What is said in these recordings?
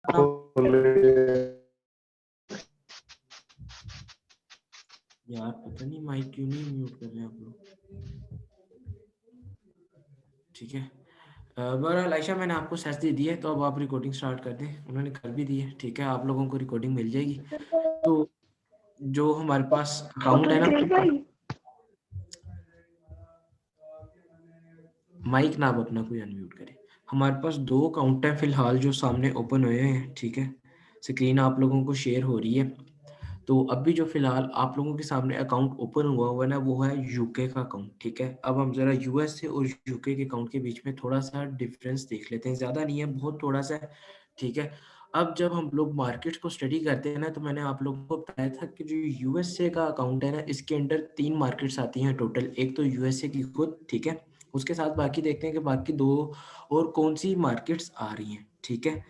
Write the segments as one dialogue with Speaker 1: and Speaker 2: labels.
Speaker 1: यार पता नहीं माइक क्यों नहीं म्यूट कर रहे हैं आप लोग। ठीक है, बहरहाल आयशा मैंने आपको सेस दे दी है, तो अब आप रिकॉर्डिंग स्टार्ट कर दें। उन्होंने कर भी दी है, ठीक है, आप लोगों को रिकॉर्डिंग मिल जाएगी। तो जो हमारे पास अकाउंट है ना, माइक ना आप अपना कोई अनम्यूट करें। हमारे पास दो अकाउंट हैं फिलहाल जो सामने ओपन हुए हैं, ठीक है, स्क्रीन आप लोगों को शेयर हो रही है। तो अभी जो फिलहाल आप लोगों के सामने अकाउंट ओपन हुआ हुआ है ना, वो है यूके का अकाउंट, ठीक है। अब हम जरा यूएस से और यूके के अकाउंट के बीच में थोड़ा सा डिफरेंस देख लेते हैं, ज़्यादा नहीं है, बहुत थोड़ा सा है, ठीक है। अब जब हम लोग मार्केट को स्टडी करते हैं ना, तो मैंने आप लोगों को बताया था कि जो यूएसए का अकाउंट है ना, इसके अंडर 3 मार्केट्स आती हैं टोटल। एक तो यूएसए की खुद, ठीक है, उसके साथ बाकी देखते हैं कि बाकी दो और कौन सी मार्केट्स आ रही हैं, ठीक है।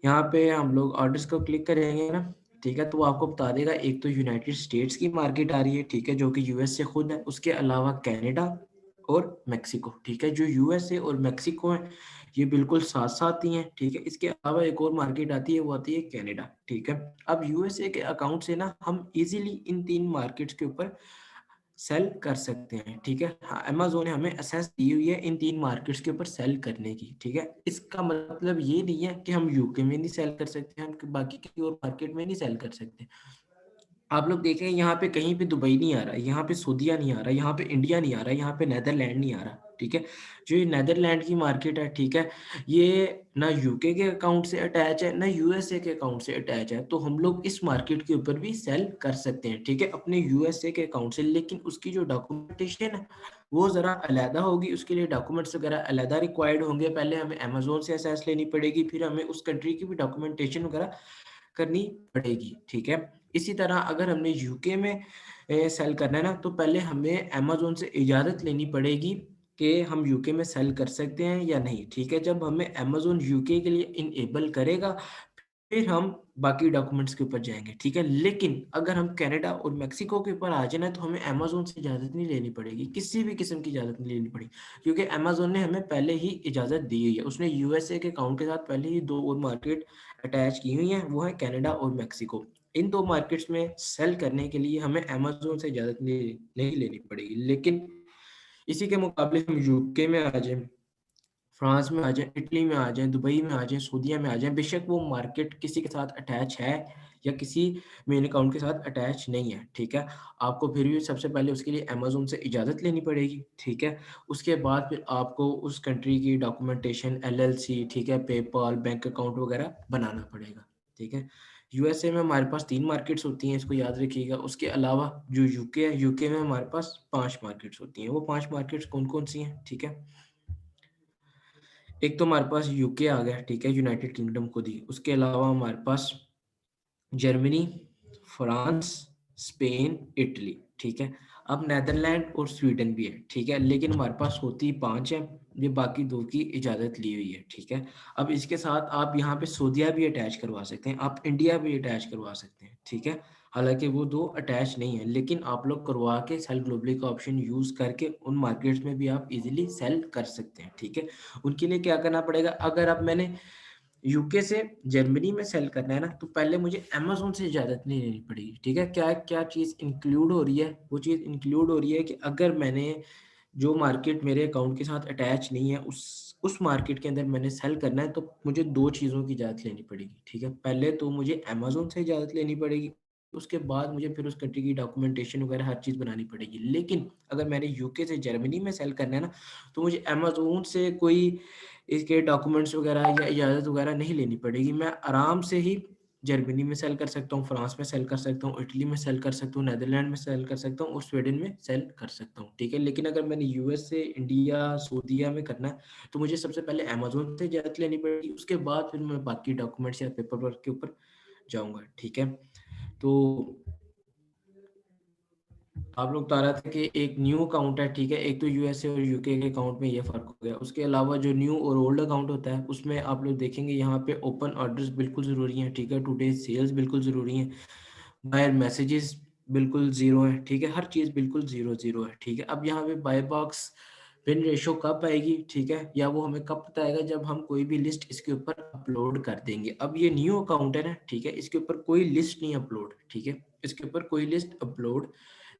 Speaker 1: यहाँ पे हम लोग ऑर्डर्स को क्लिक करेंगे ना, ठीक है, तो वो आपको बता देगा एक तो यूनाइटेड स्टेट्स की मार्केट आ रही है, ठीक है, जो कि यूएस से खुद है। उसके अलावा कनाडा और मेक्सिको, ठीक है। जो यूएसए और मेक्सिको है ये बिल्कुल साथ साथ ही हैं, ठीक है। इसके अलावा एक और मार्केट आती है, वो आती है कनाडा, ठीक है। अब यूएसए के अकाउंट से ना हम इजीली इन 3 मार्केट्स के ऊपर सेल कर सकते हैं, ठीक है। हाँ, अमेजोन ने हमें एक्सेस दी हुई है इन 3 मार्केट्स के ऊपर सेल करने की, ठीक है। इसका मतलब ये नहीं है कि हम यूके में नहीं सेल कर सकते, हम बाकी किसी और मार्केट में नहीं सेल कर सकते। आप लोग देखें यहाँ पे कहीं पे दुबई नहीं आ रहा, यहाँ पे सऊदीया नहीं आ रहा, यहाँ पे इंडिया नहीं आ रहा, यहाँ पे नेदरलैंड नहीं आ रहा, ठीक है। जो ये नेदरलैंड की मार्केट है, ठीक है, ये ना यूके के अकाउंट से अटैच है ना यूएसए के अकाउंट से अटैच है, तो हम लोग इस मार्केट के ऊपर भी सेल कर सकते हैं, ठीक है, अपने यूएसए के अकाउंट से। लेकिन उसकी जो डॉक्यूमेंटेशन है वो ज़रा अलहदा होगी, उसके लिए डॉक्यूमेंट्स वगैरह अलहदा रिक्वायर्ड होंगे। पहले हमें अमेजोन से एसेस लेनी पड़ेगी, फिर हमें उस कंट्री की भी डॉक्यूमेंटेशन वगैरह करनी पड़ेगी, ठीक है। इसी तरह अगर हमने यूके में सेल करना है ना, तो पहले हमें अमेजोन से इजाज़त लेनी पड़ेगी कि हम यूके में सेल कर सकते हैं या नहीं, ठीक है। जब हमें अमेजोन यूके के लिए इनेबल करेगा, फिर हम बाकी डॉक्यूमेंट्स के ऊपर जाएंगे, ठीक है। लेकिन अगर हम कनाडा और मेक्सिको के ऊपर आ जाए ना, तो हमें अमेजोन से इजाज़त नहीं लेनी पड़ेगी, किसी भी किस्म की इजाज़त नहीं लेनी पड़ेगी, क्योंकि अमेजोन ने हमें पहले ही इजाज़त दी हुई है। उसने यूएसए के अकाउंट के साथ पहले ही 2 और मार्केट अटैच की हुई हैं, वो है कनाडा और मेक्सिको। इन 2 मार्केट्स में सेल करने के लिए हमें अमेजोन से इजाज़त नहीं लेनी पड़ेगी। लेकिन इसी के मुकाबले हम यूके में आ जाएं, फ्रांस में आ जाएँ, इटली में आ जाएँ, दुबई में आ जाएँ, सऊदीया में आ जाएँ, बेशक वो मार्केट किसी के साथ अटैच है या किसी मेन अकाउंट के साथ अटैच नहीं है, ठीक है। आपको फिर भी सबसे पहले उसके लिए अमेज़न से इजाज़त लेनी पड़ेगी, ठीक है। उसके बाद फिर आपको उस कंट्री की डॉक्यूमेंटेशन, एलएलसी, ठीक है, पेपैल, बैंक अकाउंट वगैरह बनाना पड़ेगा, ठीक है। यूएसए में हमारे पास 3 मार्केट्स होती हैं, इसको याद रखिएगा। उसके अलावा जो यूके है, यूके में हमारे पास 5 मार्केट्स होती हैं। वो 5 मार्केट्स कौन-कौन सी हैं, ठीक है। एक तो हमारे पास यूके आ गया, ठीक है, यूनाइटेड किंगडम को दी। उसके अलावा हमारे पास जर्मनी, फ्रांस, स्पेन, इटली, ठीक है। अब नेदरलैंड और स्वीडन भी है, ठीक है, लेकिन हमारे पास होती 5 है, ये बाकी 2 की इजाज़त ली हुई है, ठीक है। अब इसके साथ आप यहाँ पे सऊदीया भी अटैच करवा सकते हैं, आप इंडिया भी अटैच करवा सकते हैं, ठीक है। हालांकि वो 2 अटैच नहीं है, लेकिन आप लोग करवा के सेल ग्लोबली का ऑप्शन यूज़ करके उन मार्केट्स में भी आप इजीली सेल कर सकते हैं, ठीक है। उनके लिए क्या करना पड़ेगा, अगर अब मैंने यूके से जर्मनी में सेल करना है ना, तो पहले मुझे अमेज़न से इजाज़त नहीं लेनी पड़ेगी, ठीक है। क्या क्या चीज़ इंक्लूड हो रही है, वो चीज़ इंक्लूड हो रही है कि अगर मैंने जो मार्केट मेरे अकाउंट के साथ अटैच नहीं है, उस मार्केट के अंदर मैंने सेल करना है, तो मुझे 2 चीज़ों की इजाज़त लेनी पड़ेगी, ठीक है। पहले तो मुझे अमेज़न से इजाज़त लेनी पड़ेगी, उसके बाद मुझे फिर उस कंट्री की डॉक्यूमेंटेशन वगैरह हर चीज़ बनानी पड़ेगी। लेकिन अगर मैंने यूके से जर्मनी में सेल करना है ना, तो मुझे अमेज़न से कोई इसके डॉक्यूमेंट्स वगैरह या इजाज़त वगैरह नहीं लेनी पड़ेगी। मैं आराम से ही जर्मनी में सेल कर सकता हूँ, फ्रांस में सेल कर सकता हूँ, इटली में सेल कर सकता हूँ, नीदरलैंड में सेल कर सकता हूँ और स्वीडन में सेल कर सकता हूँ, ठीक है। लेकिन अगर मैंने यूएस से इंडिया, सऊदीया में करना है, तो मुझे सबसे पहले अमेज़न से इजाज़त लेनी पड़ेगी, उसके बाद फिर मैं बाकी डॉक्यूमेंट्स या पेपर वर्क के ऊपर जाऊँगा, ठीक है। तो आप लोग बता रहे थे कि एक न्यू अकाउंट है, ठीक है, एक तो यूएसए और यूके के अकाउंट में ये फ़र्क हो गया। उसके अलावा जो न्यू और ओल्ड अकाउंट होता है, उसमें आप लोग देखेंगे यहाँ पे ओपन ऑर्डर्स बिल्कुल ज़रूरी हैं, ठीक है, टुडे सेल्स बिल्कुल ज़रूरी हैं, बायर मैसेजेस बिल्कुल ज़ीरो है, ठीक है, हर चीज़ बिल्कुल ज़ीरो ज़ीरो है, ठीक है। अब यहाँ पे बाय बॉक्स विन रेशो कब आएगी, ठीक है, या वो हमें कब पता आएगा, जब हम कोई भी लिस्ट इसके ऊपर अपलोड कर देंगे। अब ये न्यू अकाउंट है ना, ठीक है, इसके ऊपर कोई लिस्ट नहीं अपलोड, ठीक है, इसके ऊपर कोई लिस्ट अपलोड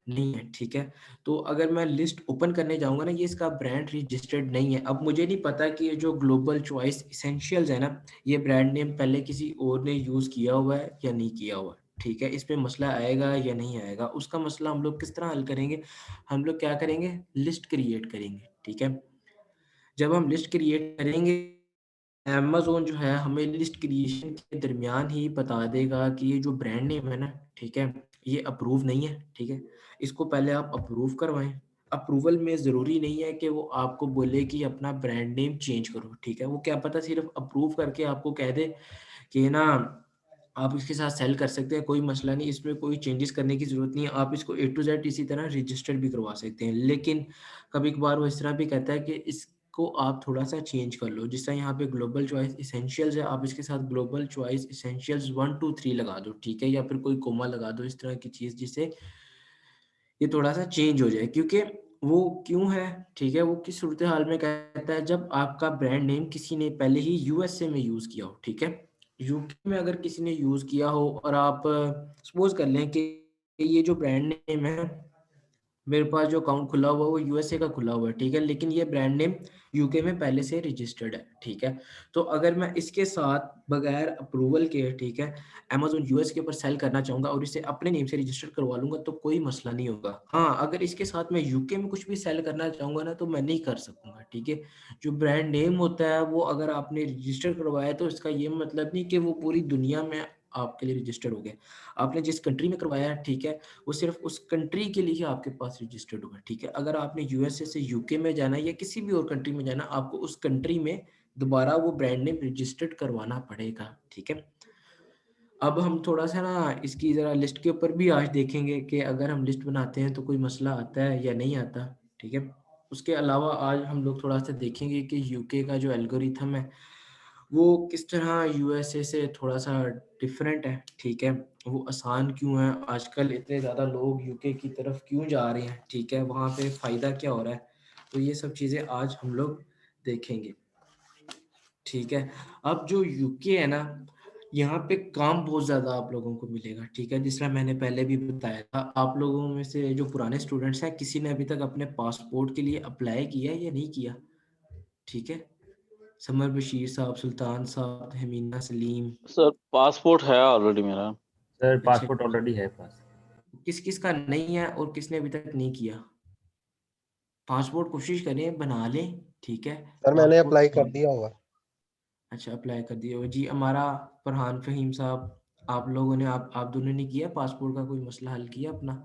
Speaker 1: नहीं है, ठीक है। तो अगर मैं लिस्ट ओपन करने जाऊंगा ना, ये इसका ब्रांड रजिस्टर्ड नहीं है। अब मुझे नहीं पता कि ये जो ग्लोबल चॉइस इसेंशियल्स है ना, ये ब्रांड नेम पहले किसी और ने यूज किया हुआ है या नहीं किया हुआ है, ठीक है, इस पे मसला आएगा या नहीं आएगा, उसका मसला हम लोग किस तरह हल करेंगे। हम लोग क्या करेंगे, लिस्ट क्रिएट करेंगे, ठीक है। जब हम लिस्ट क्रिएट करेंगे, अमेज़न जो है हमें लिस्ट क्रिएशन के दरमियान ही बता देगा कि ये जो ब्रांड नेम है ना, ठीक है, ये अप्रूव नहीं है, ठीक है। इसको पहले आप अप्रूव करवाएं। अप्रूवल में ज़रूरी नहीं है कि वो आपको बोले कि अपना ब्रांड नेम चेंज करो, ठीक है। वो क्या पता सिर्फ अप्रूव करके आपको कह दे कि ना आप इसके साथ सेल कर सकते हैं, कोई मसला नहीं, इसमें कोई चेंजेस करने की ज़रूरत नहीं है, आप इसको ए टू जेड इसी तरह रजिस्टर भी करवा सकते हैं। लेकिन कभी कभार वो इस तरह भी कहता है कि इसको आप थोड़ा सा चेंज कर लो, जिस तरह यहाँ पे ग्लोबल चॉइस इसेंशियल्स है, आप इसके साथ ग्लोबल चॉइस इसेंशियल्स 1 2 3 लगा दो, ठीक है, या फिर कोई कोमा लगा दो, इस तरह की चीज़, जिससे ये थोड़ा-सा चेंज हो जाए। क्योंकि वो क्यों है, ठीक है, वो किस सूरत हाल में कहता है, जब आपका ब्रांड नेम किसी ने पहले ही यूएसए में यूज़ किया हो, ठीक है? यूके में अगर किसी ने यूज़ किया हो और आप सपोज़ कर लें कि ये जो ब्रांड नेम है, मेरे पास जो अकाउंट खुला हुआ है वो यूएसए का खुला हुआ है, ठीक है, लेकिन ये ब्रांड नेम यूके में पहले से रजिस्टर्ड है, ठीक है। तो अगर मैं इसके साथ बगैर अप्रूवल के, ठीक है, अमेज़न यूएस के ऊपर सेल करना चाहूँगा और इसे अपने नेम से रजिस्टर करवा लूँगा तो कोई मसला नहीं होगा। हाँ, अगर इसके साथ मैं यूके में कुछ भी सेल करना चाहूँगा ना, तो मैं नहीं कर सकूँगा, ठीक है। जो ब्रांड नेम होता है वो अगर आपने रजिस्टर करवाया है तो इसका ये मतलब नहीं कि वो पूरी दुनिया में आपके लिए रजिस्टर हो गया। आपने जिस कंट्री में करवाया है, ठीक है, वो सिर्फ उस कंट्री के लिए ही आपके पास रजिस्टर्ड होगा, ठीक है। अगर आपने यूएसए से यूके में जाना है या किसी भी और कंट्री में जाना, आपको उस कंट्री में दोबारा वो ब्रांड नेम रजिस्टर्ड करवाना पड़ेगा, ठीक है। अब हम थोड़ा-सा ना इसकी ज़रा लिस्ट के ऊपर भी आज देखेंगे कि अगर हम लिस्ट बनाते हैं तो कोई मसला आता है या नहीं आता, ठीक है। उसके अलावा आज हम लोग थोड़ा-सा देखेंगे कि यूके का जो एल्गोरिथम है, वो किस तरह यूएसए से थोड़ा-सा डिफरेंट है, ठीक है। वो आसान क्यों है, आजकल इतने ज़्यादा लोग यूके की तरफ क्यों जा रहे हैं, ठीक है, वहाँ पे फ़ायदा क्या हो रहा है। तो ये सब चीज़ें आज हम लोग देखेंगे, ठीक है। अब जो यूके है ना, यहाँ पे काम बहुत ज़्यादा आप लोगों को मिलेगा, ठीक है। जिस तरह मैंने पहले भी बताया था, आप लोगों में से जो पुराने स्टूडेंट्स हैं, किसी ने अभी तक अपने पासपोर्ट के लिए अप्लाई किया है या नहीं किया? ठीक है। समर बशीर साहब, सुल्तान साहब, हमीना सलीम।
Speaker 2: सर पासपोर्ट है ऑलरेडी मेरा।
Speaker 3: सर
Speaker 1: अच्छा,
Speaker 3: पासपोर्ट ऑलरेडी है पास।
Speaker 1: किस-किस का नहीं है और किसने अभी तक नहीं किया? पासपोर्ट कोशिश करें, बना लें, ठीक है।
Speaker 4: सर मैंने
Speaker 1: पासपोर्ट
Speaker 4: अप्लाई कर दिया हुआ।
Speaker 1: अच्छा, अप्लाई कर दिया हो जी। हमारा फरहान फ़हीम साहब, आप लोगों ने आप दोनों ने किया पासपोर्ट का, कोई मसला हल किया अपना?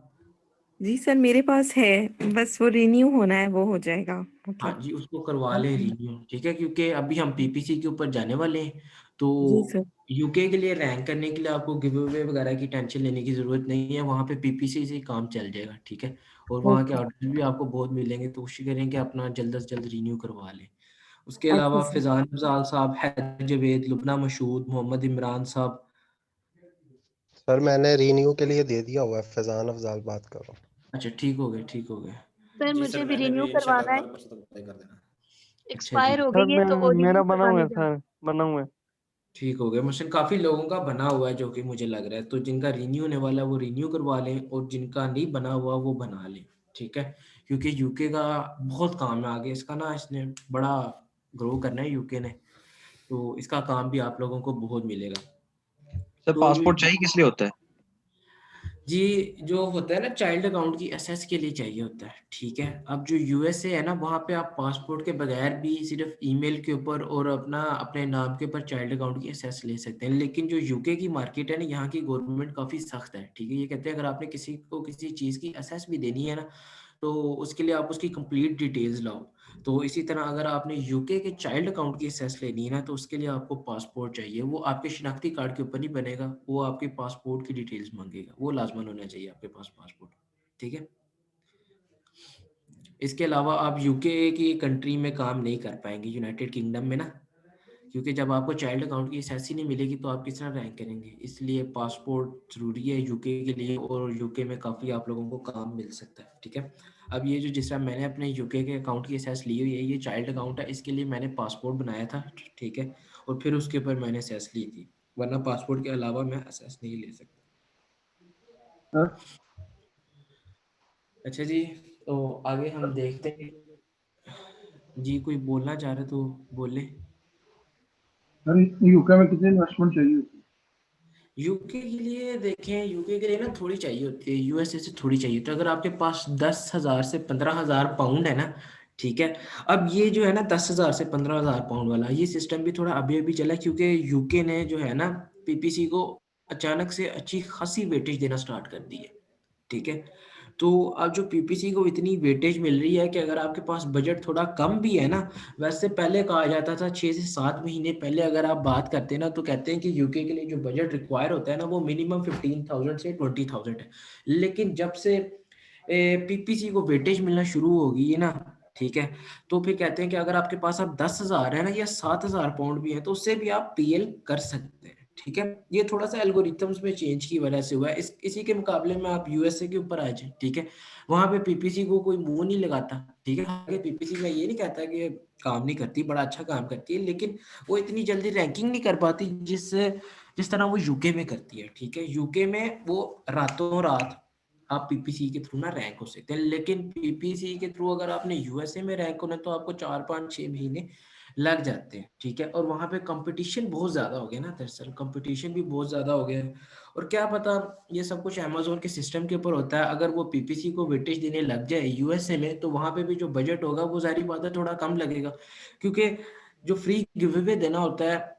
Speaker 5: जी सर, मेरे पास है, बस वो रिन्यू होना है, वो हो जाएगा
Speaker 1: हाँ
Speaker 5: मतलब।
Speaker 1: जी, उसको करवा लें रिन्यू, ठीक है, क्योंकि अभी हम पीपीसी के ऊपर जाने वाले हैं। तो
Speaker 5: जी सर।
Speaker 1: यूके के लिए रैंक करने के लिए आपको गिव अवे वगैरह की टेंशन लेने की ज़रूरत नहीं है, वहाँ पे पीपीसी से ही काम चल जाएगा, ठीक है। और वहाँ के
Speaker 5: ओके।
Speaker 1: ऑर्डर भी आपको बहुत मिलेंगे, तो कोशिश करें कि अपना जल्द से जल्द रिन्यू करवा लें। उसके
Speaker 5: अच्छा
Speaker 1: अलावा
Speaker 5: सर।
Speaker 1: फैज़ान अफ़ज़ाल साहब, हैदर जवेद, लुबना मशहूद, मोहम्मद इमरान साहब।
Speaker 4: सर मैंने रीन्यू के लिए दे दिया हुआ है, फैजान अफजाल बात कर रहा हूँ।
Speaker 1: अच्छा, ठीक हो गए, ठीक हो गए।
Speaker 6: सर
Speaker 7: जी
Speaker 6: मुझे
Speaker 7: सर,
Speaker 6: भी
Speaker 7: मैंने
Speaker 6: रिन्यू
Speaker 7: भी इंशाल्लाह
Speaker 6: करवाना है,
Speaker 7: कल परसों तक अप्लाई कर देना।
Speaker 1: अच्छा जी,
Speaker 6: एक्सपायर हो
Speaker 8: सर
Speaker 6: गई है
Speaker 8: मैं
Speaker 6: तो वो
Speaker 8: मेरा
Speaker 6: रिन्यू
Speaker 8: बना हुआ
Speaker 6: करवाने
Speaker 8: है
Speaker 6: जा रही
Speaker 8: सर, बना हुआ है।
Speaker 1: ठीक हो गया। मुझसे काफ़ी लोगों का बना हुआ है, जो कि मुझे लग रहा है, तो जिनका रिन्यू होने वाला है वो रिन्यू करवा लें और जिनका नहीं बना हुआ वो बना लें, ठीक है। क्योंकि यूके का बहुत काम है आगे, इसका ना इसने बड़ा ग्रो करना है यूके ने, तो इसका काम भी आप लोगों को बहुत मिलेगा।
Speaker 9: सर
Speaker 1: तो जो
Speaker 9: पासपोर्ट चाहिए किस लिए होता है?
Speaker 1: जी, जो होता है ना चाइल्ड अकाउंट की एसएस के लिए चाहिए होता है, ठीक है। अब जो यूएसए है ना, वहाँ पे आप पासपोर्ट के बगैर भी सिर्फ ईमेल के ऊपर और अपना अपने नाम के ऊपर चाइल्ड अकाउंट की एसएस ले सकते हैं। लेकिन जो यूके की मार्केट है ना, यहाँ की गवर्नमेंट काफ़ी सख्त है, ठीक है। ये कहते हैं अगर आपने किसी को किसी चीज़ की एसएस भी देनी है ना, तो उसके लिए आप उसकी कंप्लीट डिटेल्स लाओ। तो इसी तरह अगर आपने यूके के चाइल्ड अकाउंट की एसेस लेनी है ना, तो उसके लिए आपको पासपोर्ट चाहिए। वो आपके शिनाख्ती कार्ड के ऊपर नहीं बनेगा, वो आपके पासपोर्ट की डिटेल्स मांगेगा, वो लाजमन होना चाहिए आपके पास पासपोर्ट, ठीक है। इसके अलावा आप यूके की कंट्री में काम नहीं कर पाएंगे, यूनाइटेड किंगडम में ना, क्योंकि जब आपको चाइल्ड अकाउंट की एसएससी नहीं मिलेगी तो आप किस तरह रैंक करेंगे, इसलिए पासपोर्ट ज़रूरी है यूके के लिए, और यूके में काफ़ी आप लोगों को काम मिल सकता है, ठीक है। अब ये जो जिस तरह मैंने अपने यूके के अकाउंट की एसएस ली हुई है, ये चाइल्ड अकाउंट है, इसके लिए मैंने पासपोर्ट बनाया था, ठीक है, और फिर उसके ऊपर मैंने एसएस ली थी, वरना पासपोर्ट के अलावा मैं एसएस नहीं ले सकता। अच्छा जी, तो आगे हम देखते हैं जी, कोई बोलना चाह रहे तो बोले।
Speaker 3: सर यूके में कितनी इन्वेस्टमेंट चाहिए होती है?
Speaker 1: यूके के लिए देखें, यूके के लिए ना थोड़ी चाहिए होती है, यूएसए से थोड़ी चाहिए, तो अगर आपके पास 10,000 से 15,000 पाउंड है ना, ठीक है। अब ये जो है ना 10,000 से 15,000 पाउंड वाला ये सिस्टम भी थोड़ा अभी अभी चला, क्योंकि यूके ने जो है ना पीपीसी को अचानक से अच्छी खासी वेटेज देना स्टार्ट कर दी है, ठीक है। तो अब जो पीपीसी को इतनी वेटेज मिल रही है कि अगर आपके पास बजट थोड़ा कम भी है ना, वैसे पहले कहा जाता था 6 से 7 महीने पहले अगर आप बात करते हैं ना, तो कहते हैं कि यूके के लिए जो बजट रिक्वायर होता है ना वो मिनिमम 15,000 से 20,000 है। लेकिन जब से पीपीसी को वेटेज मिलना शुरू हो गई है ना, ठीक है, तो फिर कहते हैं कि अगर आपके पास अब 10,000 है ना या 7,000 पाउंड भी है तो उससे भी आप पीएल कर सकते हैं, ठीक है। ये थोड़ा सा एल्गोरिथम्स में चेंज की वजह से हुआ है। इसी के मुकाबले में आप यूएसए के ऊपर आ जाए, ठीक है, वहां पे पीपीसी को कोई मुंह नहीं लगाता, ठीक है। हालांकि पीपीसी में ये नहीं कहता कि काम नहीं करती, बड़ा अच्छा काम करती है, लेकिन वो इतनी जल्दी रैंकिंग नहीं कर पाती जिस तरह वो यूके में करती है, ठीक है। यूके में वो रातों रात आप पीपीसी के थ्रू ना रैंक हो सकते हैं, लेकिन पीपीसी के थ्रू अगर आपने यूएसए में रैंक होना तो आपको 4-5-6 महीने लग जाते हैं, ठीक है। और वहाँ पे कंपटीशन बहुत ज़्यादा हो गया ना, दरअसल कंपटीशन भी बहुत ज़्यादा हो गया है। और क्या पता, ये सब कुछ अमेजोन के सिस्टम के ऊपर होता है, अगर वो पीपीसी को वेटेज देने लग जाए यूएसए में तो वहाँ पे भी जो बजट होगा वो जारी बात है थोड़ा कम लगेगा, क्योंकि जो फ्री गिव अवे देना होता है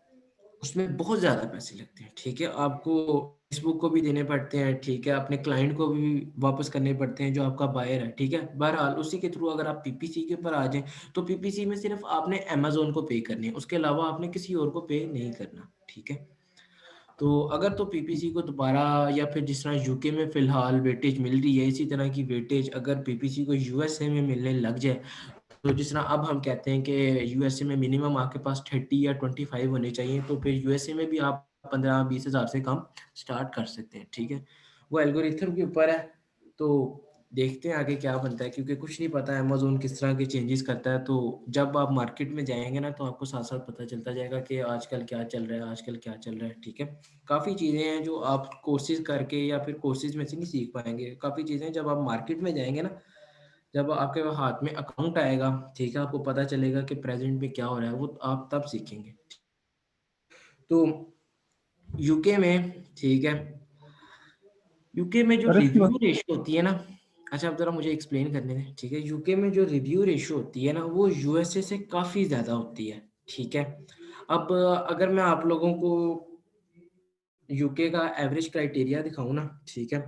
Speaker 1: उसमें बहुत ज़्यादा पैसे लगते हैं, ठीक है। आपको फेसबुक को भी देने पड़ते हैं, ठीक है, अपने क्लाइंट को भी वापस करने पड़ते हैं जो आपका बायर है, ठीक है। बहरहाल उसी के थ्रू अगर आप पीपीसी के ऊपर आ जाएं तो पीपीसी में सिर्फ आपने अमेजोन को पे करनी है, उसके अलावा आपने किसी और को पे नहीं करना, ठीक है। तो अगर तो पीपीसी को दोबारा, या फिर जिस तरह यूके में फिलहाल वेटेज मिल रही है इसी तरह की वेटेज अगर पीपीसी को यूएसए में मिलने लग जाए, तो जिस तरह अब हम कहते हैं कि यूएसए में मिनिमम आपके पास 30 या 25 होने चाहिए, तो फिर यूएसए में भी आप 15-20 हज़ार से कम स्टार्ट कर सकते हैं, ठीक है। वो एल्गोरिथम के ऊपर है, तो देखते हैं आगे क्या बनता है, क्योंकि कुछ नहीं पता अमेजोन किस तरह के चेंजेस करता है। तो जब आप मार्केट में जाएंगे ना तो आपको साथ साथ पता चलता जाएगा कि आजकल क्या चल रहा है, आजकल क्या चल रहा है, ठीक है। काफ़ी चीज़ें हैं जो आप कोर्सेज करके या फिर कोर्सेज में से नहीं सीख पाएंगे, काफ़ी चीज़ें जब आप मार्केट में जाएंगे ना, जब आपके हाथ में अकाउंट आएगा, ठीक है, आपको पता चलेगा कि प्रेजेंट में क्या हो रहा है, वो आप तब सीखेंगे। तो यूके में, ठीक है, यूके में जो
Speaker 3: सर इसकी
Speaker 1: रिव्यू रेशियो होती है ना, अच्छा अब जरा मुझे एक्सप्लेन करने दें, ठीक है। यूके में जो रिव्यू रेशियो होती है ना वो यूएसए से काफ़ी ज़्यादा होती है, ठीक है। अब अगर मैं आप लोगों को यूके का एवरेज क्राइटेरिया दिखाऊं ना, ठीक है,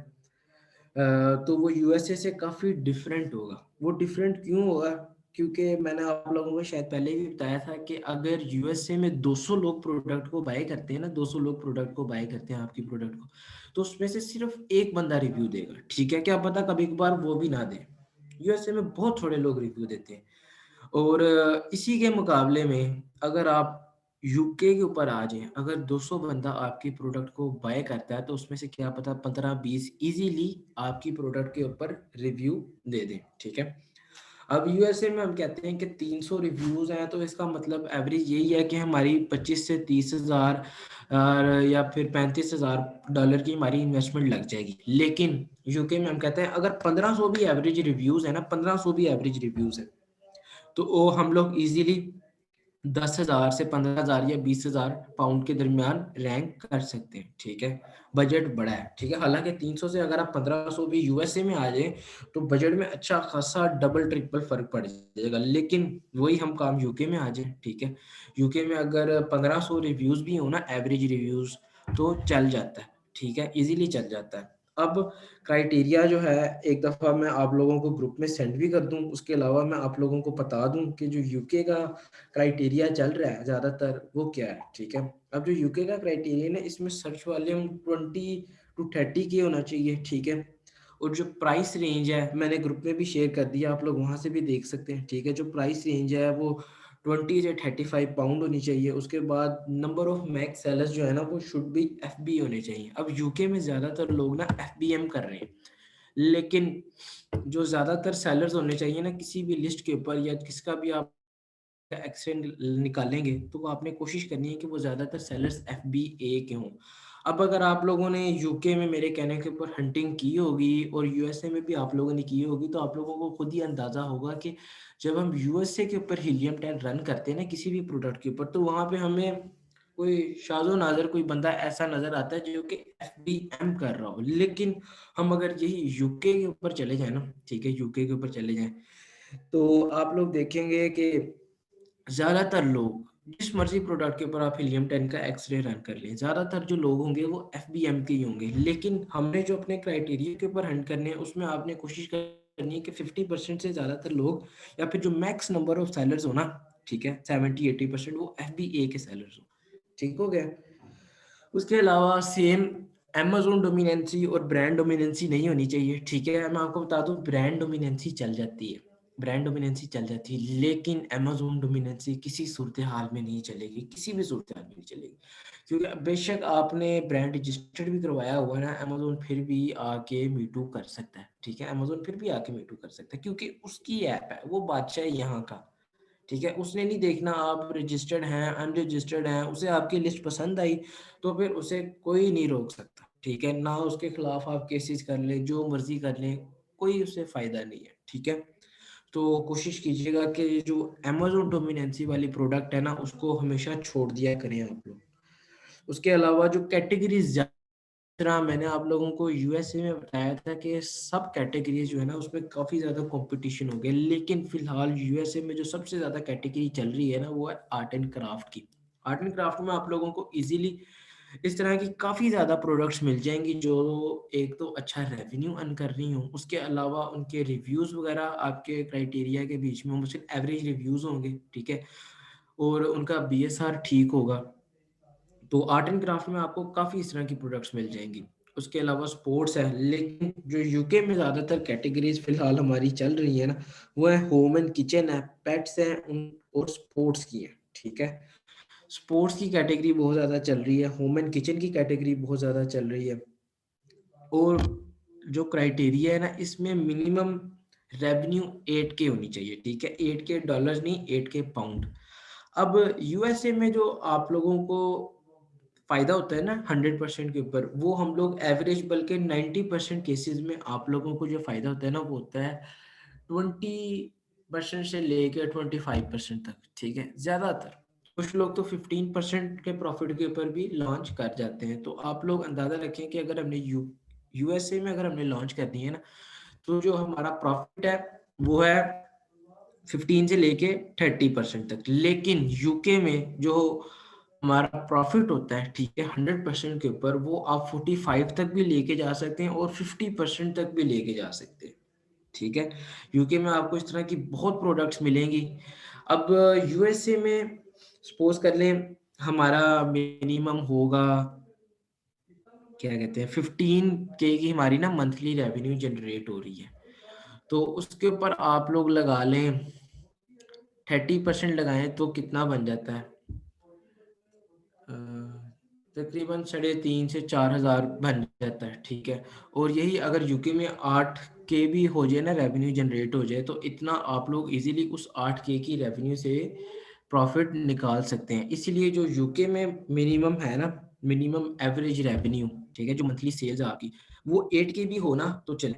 Speaker 1: तो वो यूएसए से काफ़ी डिफरेंट होगा। वो डिफरेंट क्यों होगा, क्योंकि मैंने आप लोगों को शायद पहले भी बताया था कि अगर यूएसए में 200 लोग प्रोडक्ट को बाय करते हैं ना, 200 लोग प्रोडक्ट को बाय करते हैं आपकी प्रोडक्ट को, तो उसमें से सिर्फ एक बंदा रिव्यू देगा, ठीक है। क्या पता कभी कभार वो भी ना दे, यूएसए में बहुत थोड़े लोग रिव्यू देते हैं। और इसी के मुकाबले में अगर आप यूके के ऊपर आ जाएं, अगर 200 बंदा आपकी प्रोडक्ट को बाय करता है तो उसमें से क्या पता 15-20 इजीली आपकी प्रोडक्ट के ऊपर रिव्यू दे दें, ठीक है। अब यूएसए में हम कहते हैं कि 300 रिव्यूज हैं, तो इसका मतलब एवरेज यही है कि हमारी 25 से 30 हज़ार या फिर 35,000 डॉलर की हमारी इन्वेस्टमेंट लग जाएगी। लेकिन यूके में हम कहते हैं अगर 1500 भी एवरेज रिव्यूज है ना, 1500 भी एवरेज रिव्यूज है, तो वो हम लोग इजीली 10,000 से 15,000 या 20,000 पाउंड के दरमियान रैंक कर सकते हैं, ठीक है। बजट बड़ा है, ठीक है। हालांकि 300 से अगर आप 1500 भी यूएसए में आ जाए तो बजट में अच्छा खासा डबल ट्रिपल फर्क पड़ जाएगा, लेकिन वही हम काम यूके में आ जाए, ठीक है। यूके में अगर 1500 रिव्यूज भी हो ना, एवरेज रिव्यूज, तो चल जाता है, ठीक है, इजीली चल जाता है। अब क्राइटेरिया जो है एक दफ़ा मैं आप लोगों को ग्रुप में सेंड भी कर दूं, उसके अलावा मैं आप लोगों को बता दूं कि जो यूके का क्राइटेरिया चल रहा है ज़्यादातर वो क्या है, ठीक है। अब जो यूके का क्राइटेरिया है ना, इसमें सर्च वॉल्यूम 20 to 30 की होना चाहिए, ठीक है। और जो प्राइस रेंज है मैंने ग्रुप में भी शेयर कर दिया, आप लोग वहाँ से भी देख सकते हैं, ठीक है। जो प्राइस रेंज है वो 20 से 35 पाउंड होनी चाहिए। उसके बाद नंबर ऑफ मैक्स सेलर्स जो है ना वो शुड बी एफबी होने चाहिए। अब यूके में ज़्यादातर लोग ना एफबीएम कर रहे हैं, लेकिन जो ज़्यादातर सेलर्स होने चाहिए ना किसी भी लिस्ट के ऊपर या किसका भी आप एक्सटेंड निकालेंगे तो आपने कोशिश करनी है कि वो ज़्यादातर सेलर्स एफबीए के हों। अब अगर आप लोगों ने यूके में मेरे कहने के ऊपर हंटिंग की होगी और यूएसए में भी आप लोगों ने की होगी तो आप लोगों को खुद ही अंदाज़ा होगा कि जब हम यूएसए के ऊपर हीलियम 10 रन करते हैं ना किसी भी प्रोडक्ट के ऊपर तो वहाँ पे हमें कोई शाज़ो नाज़र कोई बंदा ऐसा नज़र आता है जो कि एफबीएम कर रहा हो। लेकिन हम अगर यही यूके के ऊपर चले जाए ना, ठीक है, यूके के ऊपर चले जाएं तो आप लोग देखेंगे कि ज़्यादातर लोग जिस मर्जी प्रोडक्ट के ऊपर आप हीलियम 10 का एक्सरे रन कर लें, ज़्यादातर जो लोग होंगे वो एफबीएम के ही होंगे। लेकिन हमने जो अपने क्राइटेरिया के ऊपर हंट करने हैं उसमें आपने कोशिश करनी है कि 50% से ज़्यादातर लोग या फिर जो मैक्स नंबर ऑफ सेलर्स हो ना, ठीक है, 70-80% वो एफबीए के सेलर्स हो। ठीक हो गया। उसके अलावा सेम अमेज़न डोमिनेंसी और ब्रांड डोमिनेंसी नहीं होनी चाहिए, ठीक है। मैं आपको बता दूं ब्रांड डोमिनेंसी चल जाती है, ब्रांड डोमिनेंसी चल जाती है, लेकिन अमेज़न डोमिनेंसी किसी सूरत हाल में नहीं चलेगी, किसी भी सूरत हाल में नहीं चलेगी। क्योंकि बेशक आपने ब्रांड रजिस्टर्ड भी करवाया हुआ है ना, अमेज़न फिर भी आके मीटू कर सकता है, ठीक है, अमेज़न फिर भी आके मीटू कर सकता है क्योंकि उसकी ऐप है, वो बादशाह है यहाँ का, ठीक है। उसने नहीं देखना आप रजिस्टर्ड हैं अनरजिस्टर्ड हैं, उसे आपकी लिस्ट पसंद आई तो फिर उसे कोई नहीं रोक सकता, ठीक है। ना उसके खिलाफ आप केसेस कर ले, जो मर्जी कर ले, कोई उससे फायदा नहीं है, ठीक है। तो कोशिश कीजिएगा कि जो अमेज़न डोमिनेंसी वाली प्रोडक्ट है ना उसको हमेशा छोड़ दिया करें आप लोग। उसके अलावा जो कैटेगरीज तरह मैंने आप लोगों को यूएसए में बताया था कि सब कैटेगरीज जो है ना उसमें काफ़ी ज़्यादा कंपटीशन हो गया, लेकिन फिलहाल यूएसए में जो सबसे ज़्यादा कैटेगरी चल रही है ना वो है आर्ट एंड क्राफ्ट की। आर्ट एंड क्राफ्ट में आप लोगों को इजीली इस तरह की काफ़ी ज़्यादा प्रोडक्ट्स मिल जाएंगी जो एक तो अच्छा रेवेन्यू अर्न कर रही हूँ, उसके अलावा उनके रिव्यूज़ वगैरह आपके क्राइटेरिया के बीच में मुझे एवरेज रिव्यूज़ होंगे, ठीक है, और उनका बीएसआर ठीक होगा। तो आर्ट एंड क्राफ्ट में आपको काफ़ी इस तरह की प्रोडक्ट्स मिल जाएंगी। उसके अलावा स्पोर्ट्स है, लेकिन जो यूके में ज़्यादातर कैटेगरीज फिलहाल हमारी चल रही है ना वो है होम एंड किचन है, पेट्स हैं और स्पोर्ट्स की है, ठीक है। स्पोर्ट्स की कैटेगरी बहुत ज़्यादा चल रही है, होम एंड किचन की कैटेगरी बहुत ज़्यादा चल रही है। और जो क्राइटेरिया है ना इसमें मिनिमम रेवेन्यू 8K होनी चाहिए, ठीक है, 8K डॉलर्स नहीं, 8K पाउंड। अब यूएसए में जो आप लोगों को फायदा होता है ना 100% के ऊपर, वो हम लोग एवरेज बल्कि 90% केसेस में आप लोगों को जो फायदा होता है ना वो होता है 20% से लेकर 25% तक, ठीक है। ज्यादातर कुछ लोग तो 15% के प्रॉफिट के ऊपर भी लॉन्च कर जाते हैं। तो आप लोग अंदाजा रखें कि अगर हमने यूएसए में अगर हमने लॉन्च करनी है ना तो जो हमारा प्रॉफिट है वो है 15 से लेके 30% तक। लेकिन यूके में जो हमारा प्रॉफिट होता है, ठीक है, 100% के ऊपर वो आप 45 तक भी लेके जा सकते हैं और 50% तक भी लेके जा सकते हैं, ठीक है। यूके में आपको इस तरह की बहुत प्रोडक्ट्स मिलेंगी। अब यूएसए में सपोज कर लें हमारा मिनिमम होगा क्या कहते हैं 15K की हमारी ना मंथली रेवेन्यू जनरेट हो रही है, तो उसके ऊपर आप लोग लगा लें 30% लगाएं तो कितना बन जाता है, तकरीबन 3,500 से 4,000 बन जाता है, ठीक है। और यही अगर यूके में 8K भी हो जाए ना रेवेन्यू जनरेट हो जाए तो इतना आप लोग इजीली उस 8K की रेवेन्यू से प्रॉफिट निकाल सकते हैं। इसीलिए जो यूके में मिनिमम है ना, मिनिमम एवरेज रेवेन्यू, ठीक है, जो मंथली सेल्स आपकी वो 8K भी हो ना तो चले,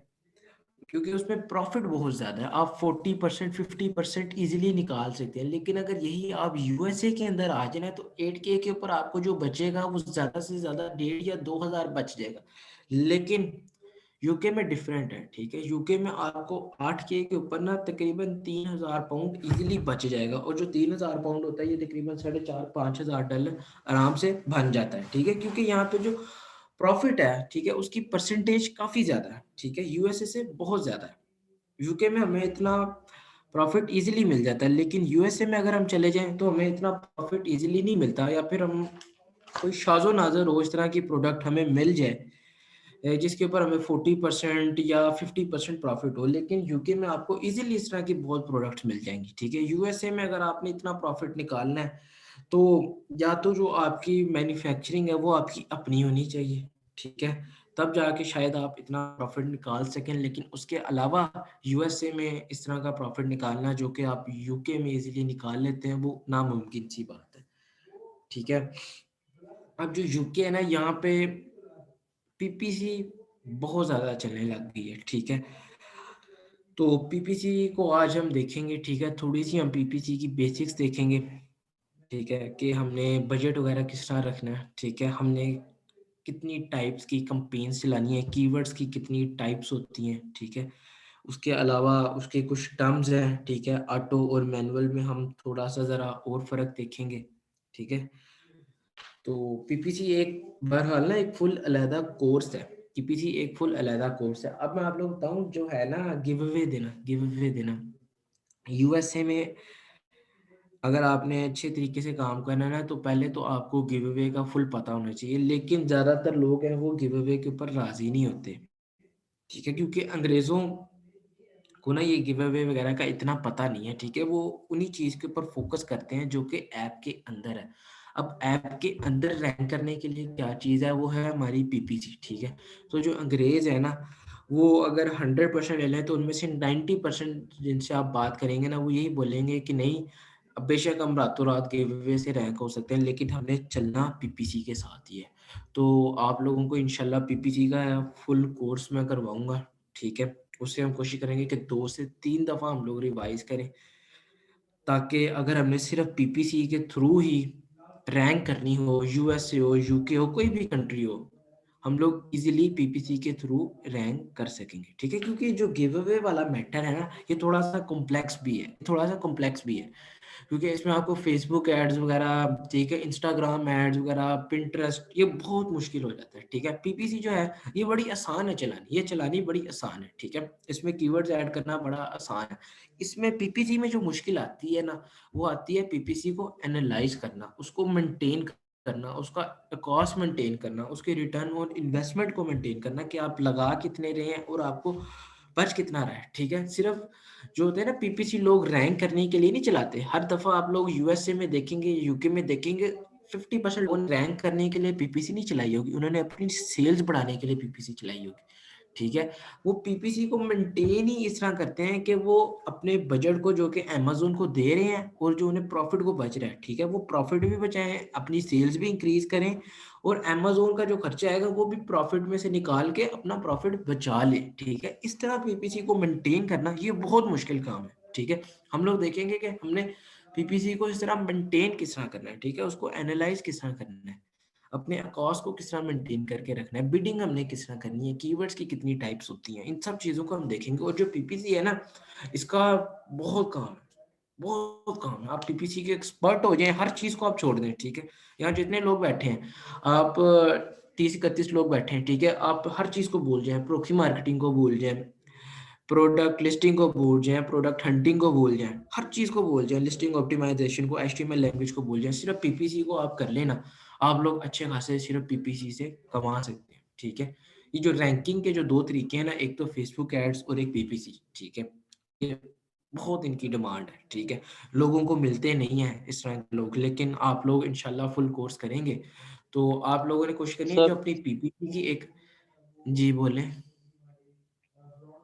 Speaker 1: क्योंकि उसमें प्रॉफिट बहुत ज्यादा है, आप 40% 50% इजीली निकाल सकते हैं। लेकिन अगर यही आप यूएसए के अंदर आ जाए ना तो 8K के ऊपर आपको जो बचेगा वो ज्यादा से ज्यादा 1,500 या 2,000 बच जाएगा। लेकिन यूके में डिफरेंट है, ठीक है, यूके में आपको 8K के ऊपर ना तकरीबन 3,000 पाउंड इजीली बच जाएगा, और जो 3,000 पाउंड होता है ये तकरीबन 4,500-5,000 आराम से बन जाता है, ठीक है। क्योंकि यहाँ पे जो प्रॉफिट है, ठीक है, उसकी परसेंटेज काफी ज्यादा है, ठीक है, यूएसए से बहुत ज्यादा है। यूके में हमें इतना प्रॉफिट इजीली मिल जाता है, लेकिन यूएसए में अगर हम चले जाएं तो हमें इतना प्रॉफिट इजीली नहीं मिलता, या फिर हम कोई शाजो नाजर हो इस तरह की प्रोडक्ट हमें मिल जाए जिसके ऊपर हमें 40% या 50% प्रॉफिट हो, लेकिन यूके में आपको इजीली इस तरह की बहुत प्रोडक्ट्स मिल जाएंगी, ठीक है। यूएसए में अगर आपने इतना प्रॉफिट निकालना है तो या तो जो आपकी मैन्युफैक्चरिंग है वो आपकी अपनी होनी चाहिए, ठीक है, तब जाके शायद आप इतना प्रॉफिट निकाल सकें, लेकिन उसके अलावा यूएसए में इस तरह का प्रॉफिट निकालना जो कि आप यूके में इजीली निकाल लेते हैं वो नामुमकिन सी बात है, ठीक है। अब जो यूके है ना, यहाँ पे पीपीसी बहुत ज़्यादा चलने लग गई है, ठीक है। तो पीपीसी को आज हम देखेंगे, ठीक है, थोड़ी सी हम पीपीसी की बेसिक्स देखेंगे, ठीक है, कि हमने बजट वगैरह किस तरह रखना है, ठीक है, हमने कितनी टाइप्स की कैंपेन्स चलानी है, कीवर्ड्स की कितनी टाइप्स होती हैं, ठीक है। उसके अलावा उसके कुछ टर्म्स हैं, ठीक है, ऑटो और मैनुअल में हम थोड़ा सा ज़रा और फ़र्क देखेंगे, ठीक है। तो पीपीसी एक बहरहाल ना एक फुल अलहदा कोर्स है, पीपीसी एक फुल अलहदा कोर्स है। अब मैं आप लोग बताऊं जो है ना गिव अवे देना यूएसए में, अगर आपने अच्छे तरीके से काम करना है ना तो पहले तो आपको गिव अवे का फुल पता होना चाहिए, लेकिन ज़्यादातर लोग हैं वो गिव अवे के ऊपर राज़ी नहीं होते, ठीक है, क्योंकि अंग्रेज़ों को ना ये गिव अवे वगैरह का इतना पता नहीं है, ठीक है। वो उन्हीं चीज़ के ऊपर फोकस करते हैं जो कि ऐप के अंदर है। अब ऐप के अंदर रैंक करने के लिए क्या चीज़ है, वो है हमारी पीपीसी, ठीक है। तो जो अंग्रेज़ है ना, वो अगर 100% ले लें तो उनमें से 90% जिनसे आप बात करेंगे ना वो यही बोलेंगे कि नहीं, अब बेशक हम रातों रात गिव अवे से रैंक हो सकते हैं, लेकिन हमें चलना पीपीसी के साथ ही है। तो आप लोगों को इंशाल्लाह पीपीसी का फुल कोर्स मैं करवाऊंगा, ठीक है। उससे हम कोशिश करेंगे कि 2 से 3 दफ़ा हम लोग रिवाइज करें, ताकि अगर हमने सिर्फ पीपीसी के थ्रू ही रैंक करनी हो, यूएसए हो, यूके हो, कोई भी कंट्री हो, हम लोग इजीली पीपीसी के थ्रू रैंक कर सकेंगे, ठीक है। क्योंकि जो गिव अवे वाला मैटर है ना, ये थोड़ा सा कॉम्प्लेक्स भी है, क्योंकि इसमें आपको फेसबुक एड्स वगैरह, ठीक है, इंस्टाग्राम एड्स वगैरह, पिंटरेस्ट, ये बहुत मुश्किल हो जाता है, ठीक है। पीपीसी जो है ये बड़ी आसान है चलानी, ये चलानी बड़ी आसान है, ठीक है। इसमें कीवर्ड्स ऐड करना बड़ा आसान है। इसमें पीपीसी में जो मुश्किल आती है ना, वो आती है पीपीसी को एनालाइज करना, उसको मेंटेन करना, उसका कॉस्ट मेंटेन करना, उसके रिटर्न ऑन इन्वेस्टमेंट को मेंटेन करना कि आप लगा कितने रहे हैं और आपको बच कितना रहा है, ठीक है। सिर्फ जो होते हैं ना पीपीसी लोग रैंक करने के लिए नहीं चलाते, हर दफा आप लोग यूएसए में देखेंगे, यूके में देखेंगे, 50% लोगों ने रैंक करने के लिए पीपीसी नहीं चलाई होगी, उन्होंने अपनी सेल्स बढ़ाने के लिए पीपीसी चलाई होगी, ठीक है। वो पीपीसी को मेंटेन ही इस तरह करते हैं कि वो अपने बजट को जो कि अमेजोन को दे रहे हैं और जो उन्हें प्रॉफिट को बच रहा है, ठीक है, वो प्रॉफिट भी बचाएं, अपनी सेल्स भी इंक्रीज करें और अमेजोन का जो खर्चा आएगा वो भी प्रॉफिट में से निकाल के अपना प्रॉफिट बचा ले, ठीक है। इस तरह पीपीसी को मेंटेन करना ये बहुत मुश्किल काम है, ठीक है। हम लोग देखेंगे कि हमने पीपीसी को इस तरह मेंटेन किस तरह करना है, ठीक है, उसको एनालाइज किस तरह करना है, अपने कॉस्ट को किस तरह मेंटेन करके रखना है, बिडिंग हमने किस तरह करनी है, कीवर्ड्स की कितनी टाइप्स होती हैं, इन सब चीज़ों को हम देखेंगे। और जो पीपीसी है ना, इसका बहुत काम है, बहुत काम है। आप पीपीसी के एक्सपर्ट हो जाएं, हर चीज़ को आप छोड़ दें, ठीक है। यहाँ जितने लोग बैठे हैं, आप 30-31 लोग बैठे हैं, ठीक है, आप हर चीज़ को भूल जाएं, प्रोक्सी मार्केटिंग को भूल जाएं, प्रोडक्ट लिस्टिंग को भूल जाएं, प्रोडक्ट हंटिंग को भूल जाएं, हर चीज़ को भूल जाएं, लिस्टिंग ऑप्टिमाइजेशन को, एचटीएमएल लैंग्वेज को भूल जाएं, सिर्फ पीपीसी को आप कर लेना, आप लोग अच्छे खासे सिर्फ पीपीसी से कमा सकते हैं, ठीक है। ये जो रैंकिंग के जो 2 तरीके हैं ना, एक तो फेसबुक एड्स और एक पीपीसी, ठीक है, ये बहुत इनकी डिमांड है, ठीक है। लोगों को मिलते नहीं है इस तरह के लोग, लेकिन आप लोग इंशाल्लाह फुल कोर्स करेंगे तो आप लोगों ने कोशिश करनी है जो
Speaker 2: सर
Speaker 1: अपनी पीपीसी की एक, जी बोले।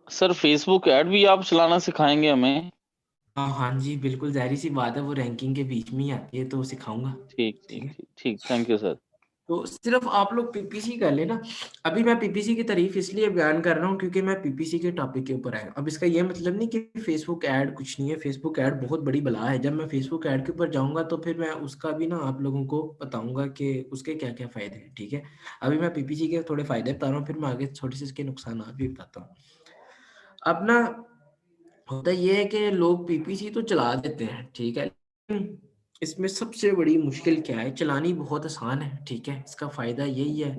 Speaker 2: सर फेसबुक ऐड भी आप चलाना सिखाएंगे हमें?
Speaker 1: हाँ हाँ जी, बिल्कुल, ज़ाहिर सी बात है, वो रैंकिंग के बीच में ही आती है तो सिखाऊंगा,
Speaker 2: ठीक
Speaker 1: ठीक
Speaker 2: ठीक
Speaker 1: है।
Speaker 2: ठीक ठीक, थैंक यू सर।
Speaker 1: तो सिर्फ आप लोग पीपीसी कर लेना। अभी मैं पीपीसी की तारीफ इसलिए बयान कर रहा हूँ क्योंकि मैं पीपीसी के टॉपिक के ऊपर आया। अब इसका ये मतलब नहीं कि फेसबुक ऐड कुछ नहीं है, फेसबुक ऐड बहुत बड़ी बला है। जब मैं फेसबुक ऐड के ऊपर जाऊंगा तो फिर मैं उसका भी ना आप लोगों को बताऊंगा कि उसके क्या क्या फायदे हैं, ठीक है। अभी मैं पीपीसी के थोड़े फायदे बता रहा हूँ, फिर मैं आगे थोड़े से इसके नुकसान भी बताता हूँ। अब ना होता ये है कि लोग पीपीसी तो चला देते हैं, ठीक है, लेकिन इसमें सबसे बड़ी मुश्किल क्या है, चलानी बहुत आसान है, ठीक है। इसका फायदा यही है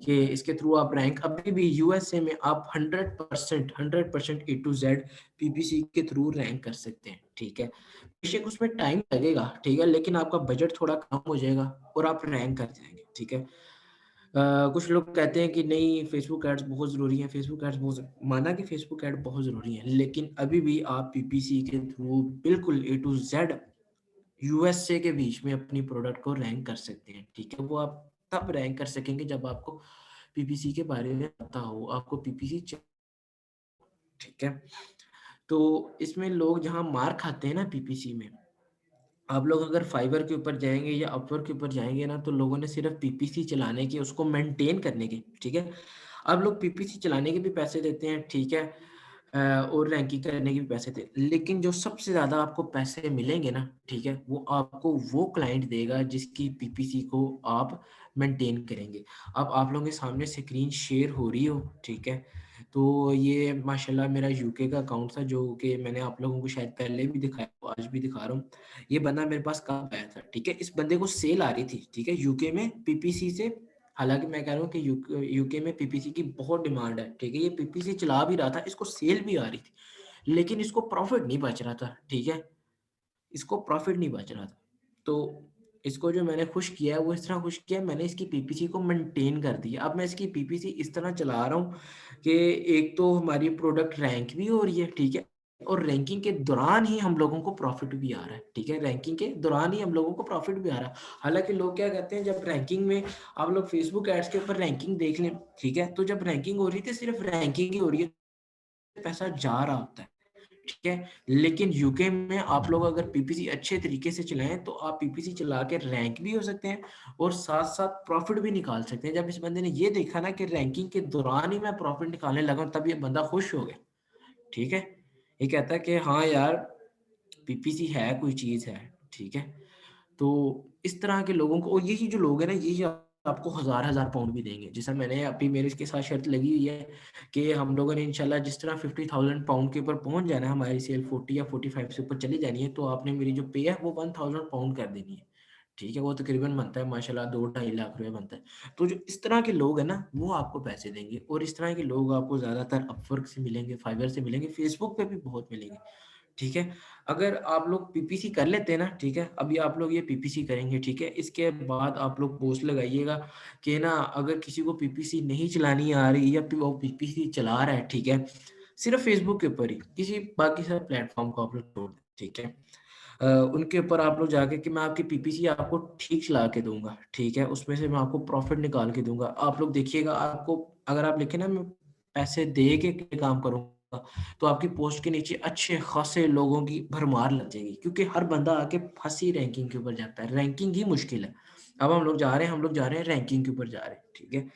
Speaker 1: कि इसके थ्रू आप रैंक, अभी भी यूएसए में आप 100% ए टू जेड पीपीसी के थ्रू रैंक कर सकते हैं, ठीक है। बेशक उसमें टाइम लगेगा, ठीक है, लेकिन आपका बजट थोड़ा कम हो जाएगा और आप रैंक कर जाएंगे, ठीक है। कुछ लोग कहते हैं कि नहीं फेसबुक एड्स बहुत ज़रूरी हैं, फेसबुक एड्स बहुत, माना कि फेसबुक एड बहुत ज़रूरी हैं, लेकिन अभी भी आप पीपीसी के थ्रू बिल्कुल ए टू जेड यूएसए के बीच में अपनी प्रोडक्ट को रैंक कर सकते हैं। ठीक है, वो आप तब रैंक कर सकेंगे जब आपको पीपीसी के बारे में पता हो, आपको पीपीसी। ठीक है, तो इसमें लोग जहाँ मार खाते हैं ना पीपीसी में, आप लोग अगर फाइवर के ऊपर जाएंगे या अपवर्क के ऊपर जाएंगे ना, तो लोगों ने सिर्फ पीपीसी चलाने के, उसको मेंटेन करने के, ठीक है, अब लोग पीपीसी चलाने के भी पैसे देते हैं, ठीक है, और रैंकिंग करने के भी पैसे थे, लेकिन जो सबसे ज़्यादा आपको पैसे मिलेंगे ना, ठीक है, वो आपको वो क्लाइंट देगा जिसकी पीपीसी को आप मेंटेन करेंगे। अब आप लोगों के सामने स्क्रीन शेयर हो रही हो, ठीक है, तो ये माशाल्लाह मेरा यूके का अकाउंट था, जो कि मैंने आप लोगों को शायद पहले भी दिखाया, आज भी दिखा रहा हूँ। ये बंदा मेरे पास कब आया था, ठीक है, इस बंदे को सेल आ रही थी, ठीक है, यूके में पीपीसी से। हालांकि मैं कह रहा हूँ कि यूके में पीपीसी की बहुत डिमांड है, ठीक है, ये पीपीसी चला भी रहा था, इसको सेल भी आ रही थी, लेकिन इसको प्रॉफिट नहीं बच रहा था, ठीक है, इसको प्रॉफिट नहीं बच रहा था। तो इसको जो मैंने खुश किया है वो इस तरह खुश किया है, मैंने इसकी पीपीसी को मेंटेन कर दिया। अब मैं इसकी पीपीसी इस तरह चला रहा हूँ कि एक तो हमारी प्रोडक्ट रैंक भी हो रही है, ठीक है, और रैंकिंग के दौरान ही हम लोगों को प्रॉफिट भी आ रहा है, ठीक है, रैंकिंग के दौरान ही हम लोगों को प्रॉफिट भी आ रहा है। हालांकि लोग क्या कहते हैं, जब रैंकिंग में आप लोग फेसबुक एड्स के ऊपर रैंकिंग देख लें, ठीक है, तो जब रैंकिंग हो रही थी सिर्फ रैंकिंग ही हो रही है, पैसा जा रहा होता है, ठीक है, लेकिन यूके में आप लोग अगर पीपीसी अच्छे तरीके से चलाएं तो आप पीपीसी चला के रैंक भी हो सकते हैं और साथ साथ प्रॉफिट भी निकाल सकते हैं। जब इस बंदे ने ये देखा ना कि रैंकिंग के दौरान ही मैं प्रॉफिट निकालने लगा, तब ये बंदा खुश हो गया, ठीक है, ये कहता है कि हाँ यार पीपीसी है, कोई चीज है, ठीक है। तो इस तरह के लोगों को, और यही जो लोग हैं ना, यही आपको हजार हजार पाउंड भी देंगे। जैसा मैंने अभी मेरे इसके साथ शर्त लगी हुई है कि हम लोगों ने इंशाल्लाह जिस तरह 50,000 पाउंड के ऊपर पहुंच जाना है, हमारी सेल 40 या 45 से ऊपर चली जानी है, तो आपने मेरी जो पे है वो 1,000 पाउंड कर देनी है, ठीक है, वो तकरीबन बनता है माशाल्लाह 2-2.5 लाख रुपए बनता है। तो जो इस तरह के लोग हैं ना, वो आपको पैसे देंगे, और इस तरह के लोग आपको ज्यादातर अपवर्क से मिलेंगे, फाइवर से मिलेंगे, फेसबुक पे भी बहुत मिलेंगे, ठीक है। अगर आप लोग पीपीसी कर लेते हैं ना, ठीक है, अभी आप लोग ये पीपीसी करेंगे, ठीक है, इसके बाद आप लोग पोस्ट लगाइएगा कि ना अगर किसी को पीपीसी नहीं चलानी आ रही या वो पीपीसी चला रहा है, ठीक है, सिर्फ फेसबुक के ऊपर ही, किसी बाकी सारे प्लेटफॉर्म को आप लोग छोड़ दें, ठीक है, उनके ऊपर आप लोग जाके कि मैं आपकी पीपीसी आपको ठीक चला के दूंगा, ठीक है, उसमें से मैं आपको प्रॉफिट निकाल के दूंगा। आप लोग देखिएगा, आपको अगर आप लिखे ना मैं पैसे दे के काम करूंगा, तो आपकी पोस्ट के नीचे अच्छे खासे लोगों की भरमार लग जाएगी, क्योंकि हर बंदा आके फंसी रैंकिंग के ऊपर जाता है, रैंकिंग ही मुश्किल है। अब हम लोग जा रहे हैं, हम लोग जा रहे हैं रैंकिंग के ऊपर जा रहे हैं, ठीक है,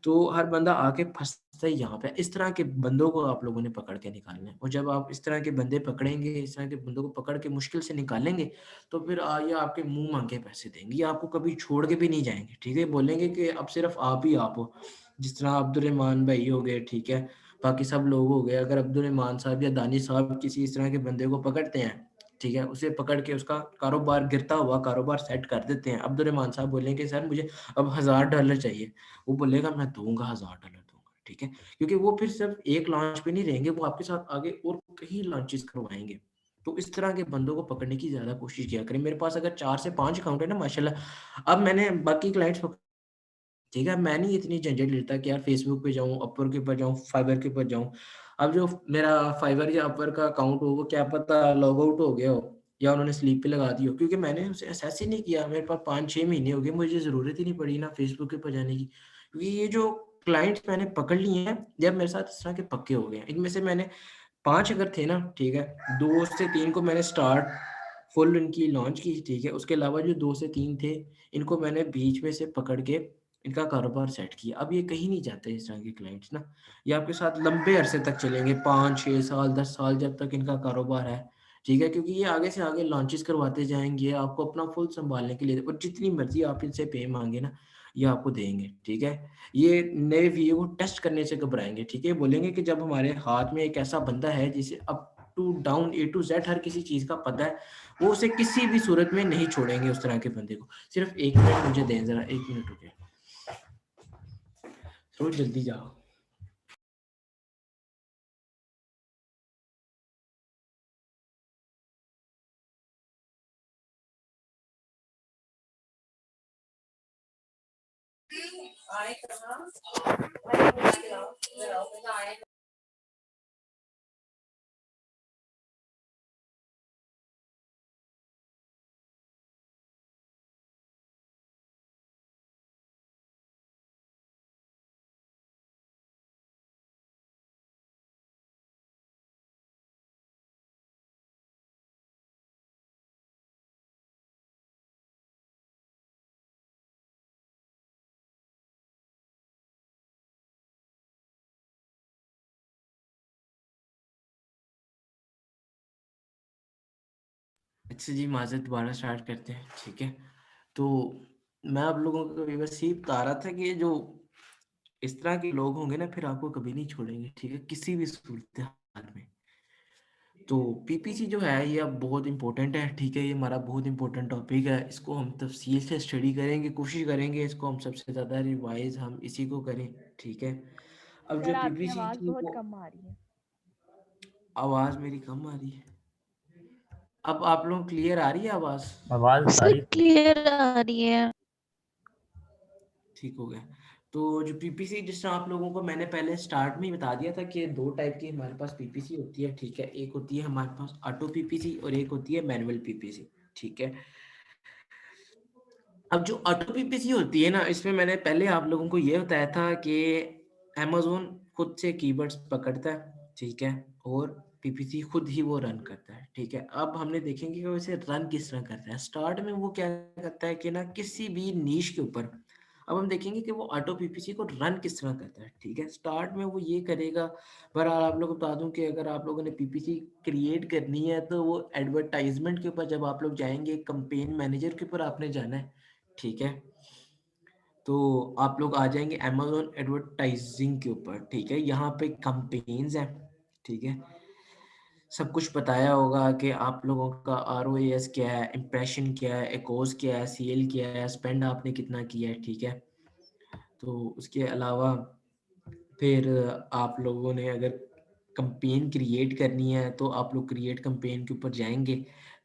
Speaker 1: तो हर बंदा आके फंसता ही यहाँ पे। इस तरह के बंदों को आप लोगों ने पकड़ के निकालना है, और जब आप इस तरह के बंदे पकड़ेंगे, इस तरह के बंदों को पकड़ के मुश्किल से निकालेंगे, तो फिर ये आपके मुंह मांगे पैसे देंगे, ये आपको कभी छोड़ के भी नहीं जाएंगे, ठीक है, बोलेंगे कि अब सिर्फ आप ही आप हो। जिस तरह अब्दुल रहमान भाई हो गए, ठीक है, बाकी सब लोग हो गए, अगर अब्दुल रहमान साहब या दानिश साहब किसी इस तरह के बंदे को पकड़ते हैं, ठीक है, उसे पकड़ के उसका कारोबार, गिरता हुआ कारोबार सेट कर देते हैं, अब्दुल रहमान साहब बोलेंगे सर मुझे अब $1,000 चाहिए, वो बोलेगा मैं दूंगा, $1,000 दूंगा, ठीक है, क्योंकि वो फिर सिर्फ एक लॉन्च पे नहीं रहेंगे, वो आपके साथ आगे और कई लॉन्चेस करवाएंगे। तो इस तरह के बंदों को पकड़ने की ज्यादा कोशिश किया करें। मेरे पास अगर 4 से 5 अकाउंट है ना माशाल्लाह, अब मैंने बाकी क्लाइंट्स, ठीक है, मैं नहीं इतनी झंझट लेता कि यार फेसबुक पे जाऊं, अपवर के ऊपर जाऊं, फाइवर के ऊपर जाऊं। अब जो मेरा फाइवर या अपवर का अकाउंट हो, वो क्या पता लॉग आउट हो गया हो या उन्होंने स्लीप पे लगा दी हो, क्योंकि मैंने उसे एसेस ही नहीं किया। मेरे पास 5-6 महीने हो गए, मुझे जरूरत ही नहीं पड़ी ना फेसबुक के ऊपर जाने की, क्योंकि ये जो क्लाइंट्स मैंने पकड़ लिए हैं, जब मेरे साथ इस तरह के पक्के हो गए हैं, इनमें से मैंने 5 अगर थे ना, ठीक है, 2 से 3 को मैंने स्टार्ट फुल इनकी लॉन्च की, ठीक है, उसके अलावा जो 2 से 3 थे, इनको मैंने बीच में से पकड़ के इनका कारोबार सेट किया। अब ये कहीं नहीं जाते इस तरह के क्लाइंट्स ना, ये आपके साथ लंबे अरसे तक चलेंगे, 5-6 साल 10 साल, जब तक इनका कारोबार है, ठीक है, क्योंकि ये आगे से आगे लॉन्चेस करवाते जाएंगे, आपको अपना फुल संभालने के लिए, और जितनी मर्जी आप इनसे पे मांगे ना, ये आपको देंगे, ठीक है। ये नए वीडियो को टेस्ट करने से घबराएंगे, ठीक है, बोलेंगे कि जब हमारे हाथ में एक ऐसा बंदा है जिसे up to down A to Z हर किसी चीज का पता है, वो उसे किसी भी सूरत में नहीं छोड़ेंगे उस तरह के बंदे को। सिर्फ 1 मिनट मुझे दें, जरा 1 मिनट रुके, थोड़ा जल्दी जाओ। अच्छा जी, माज़रत दोबारा स्टार्ट करते हैं, ठीक है। तो मैं आप लोगों को बस ये बता रहा था कि जो इस तरह के लोग होंगे ना, फिर आपको कभी नहीं छोड़ेंगे, ठीक है, किसी भी सूरत हाल में। तो पीपीसी जो है ये अब बहुत इंपॉर्टेंट है, ठीक है, ये हमारा बहुत इंपॉर्टेंट टॉपिक है, इसको हम तफसील से स्टडी करेंगे, कोशिश करेंगे इसको हम सबसे ज़्यादा रिवाइज हम इसी को करें, ठीक है। अब
Speaker 6: सर
Speaker 1: जो
Speaker 6: आपकी
Speaker 1: पीपीसी
Speaker 6: आवाज
Speaker 1: की
Speaker 6: बहुत
Speaker 1: वो
Speaker 6: कम आ रही है।
Speaker 1: आवाज़ मेरी कम आ रही है, अब आप लोग क्लियर आ रही है आवाज़?
Speaker 7: आवाज
Speaker 6: सर
Speaker 7: सारी
Speaker 6: क्लियर आ रही है।
Speaker 1: ठीक हो गया। तो जो पीपीसी जिस तरह आप लोगों को मैंने पहले स्टार्ट में ही बता दिया था कि दो टाइप की हमारे पास पीपीसी होती है, ठीक है, एक होती है हमारे पास ऑटो पीपीसी और एक होती है मैनुअल पीपीसी, ठीक है। अब जो ऑटो पीपीसी होती है ना, इसमें मैंने पहले आप लोगों को ये बताया था कि अमेज़न खुद से कीवर्ड्स पकड़ता है, ठीक है, और पीपीसी खुद ही वो रन करता है, ठीक है। अब हमने देखेंगे कि वो इसे रन किस तरह करता है। स्टार्ट में वो क्या करता है कि ना किसी भी नीश के ऊपर, अब हम देखेंगे कि वो ऑटो पीपीसी को रन किस तरह करता है, ठीक है। स्टार्ट में वो ये करेगा, बहरहाल आप लोगों को बता दूं कि अगर आप लोगों ने पीपीसी क्रिएट करनी है तो वो एडवर्टाइजमेंट के ऊपर जब आप लोग जाएंगे, कैंपेन मैनेजर के ऊपर आपने जाना है, ठीक है। तो आप लोग आ जाएंगे अमेज़न एडवर्टाइजिंग के ऊपर, ठीक है, यहाँ पे कैंपेन्स हैं, ठीक है, सब कुछ बताया होगा कि आप लोगों का आरओएस क्या है, इम्प्रेशन क्या है, एकोस क्या है, सीएल क्या है, स्पेंड आपने कितना किया है, ठीक है। तो उसके अलावा फिर आप लोगों ने अगर कैंपेन क्रिएट करनी है तो आप लोग क्रिएट कैंपेन के ऊपर जाएंगे,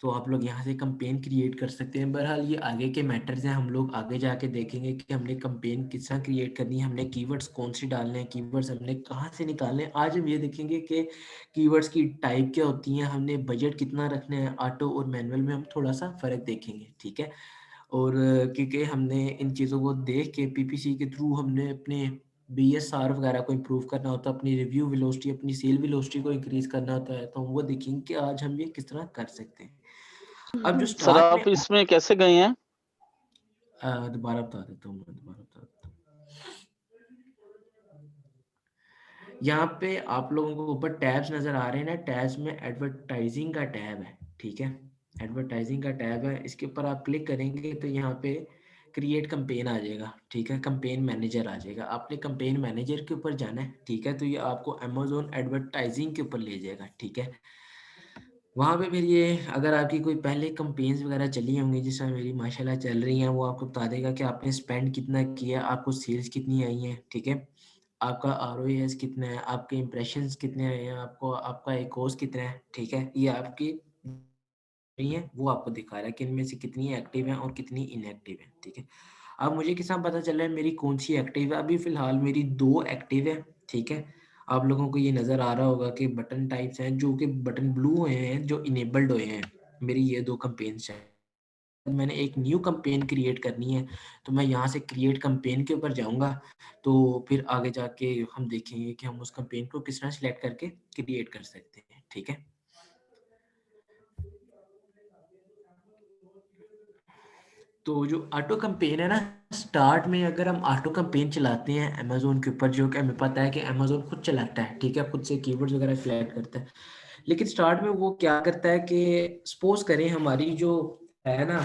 Speaker 1: तो आप लोग यहाँ से कैंपेन क्रिएट कर सकते हैं। बहरहाल ये आगे के मैटर्स हैं, हम लोग आगे जाके देखेंगे कि हमने कैंपेन किस तरह क्रिएट करनी है, हमने कीवर्ड्स कौन से डालने हैं, कीवर्ड्स हमने कहाँ से निकालने हैं। आज हम ये देखेंगे कि कीवर्ड्स की टाइप क्या होती हैं, हमने बजट कितना रखना है, ऑटो और मैनुअल में हम थोड़ा सा फ़र्क देखेंगे, ठीक है। और क्योंकि हमने इन चीज़ों को देख के पीपीसी के थ्रू हमने अपने बीएसआर वगैरह को इम्प्रूव करना होता है, अपनी रिव्यू वेलोसिटी, अपनी सेल वेलोसिटी को इंक्रीज करना होता है, तो हम वो देखेंगे कि आज हम ये किस तरह कर सकते हैं। अब जो
Speaker 2: सर
Speaker 1: स्टार्ट में
Speaker 2: आप इसमें कैसे गए हैं?
Speaker 1: दोबारा बता देता हूँ मैं, दोबारा बता देता हूँ। यहाँ पे आप लोगों को ऊपर टैब्स नजर आ रहे हैं ना, टैब्स में एडवर्टाइजिंग का टैब है, ठीक है, एडवर्टाइजिंग का टैब है, इसके ऊपर आप क्लिक करेंगे तो यहाँ पे क्रिएट कैंपेन आ जाएगा, ठीक है, कैंपेन मैनेजर आ जाएगा, आपने कैंपेन मैनेजर के ऊपर जाना है, ठीक है। तो ये आपको अमेज़न एडवर्टाइजिंग के ऊपर ले जाएगा, ठीक है। वहाँ पे फिर ये अगर आपकी कोई पहले कैंपेन्स वगैरह चली होंगी, जिस तरह मेरी माशाल्लाह चल रही हैं, वो आपको बता देगा कि आपने स्पेंड कितना किया, आपको सेल्स कितनी आई हैं, ठीक है, आपका आरओएस कितना है, आपके इंप्रेशंस कितने आए हैं, आपको आपका एकोस कितना है, ठीक है, ये आपकी नहीं है, वो आपको दिखा रहा है कि इनमें से कितनी एक्टिव हैं और कितनी इनएक्टिव हैं, ठीक है। अब मुझे किस तरह पता चल रहा है मेरी कौन सी एक्टिव है? अभी फिलहाल मेरी 2 एक्टिव है, ठीक है। आप लोगों को ये नज़र आ रहा होगा कि बटन टाइप्स हैं जो कि बटन ब्लू हुए हैं, जो इनेबल्ड हुए हैं, मेरी ये 2 कैंपेन्स हैं। मैंने एक न्यू कैंपेन क्रिएट करनी है, तो मैं यहाँ से क्रिएट कैंपेन के ऊपर जाऊँगा, तो फिर आगे जाके हम देखेंगे कि हम उस कैंपेन को किस तरह सेलेक्ट करके क्रिएट कर सकते हैं, ठीक है। तो जो ऑटो कैंपेन है ना, स्टार्ट में अगर हम ऑटो कैंपेन चलाते हैं अमेज़न के ऊपर, जो कि हमें पता है कि अमेज़न खुद चलाता है, ठीक है, खुद से कीवर्ड्स वगैरह सिलेक्ट करता है, लेकिन स्टार्ट में वो क्या करता है कि सपोज करें हमारी जो है ना,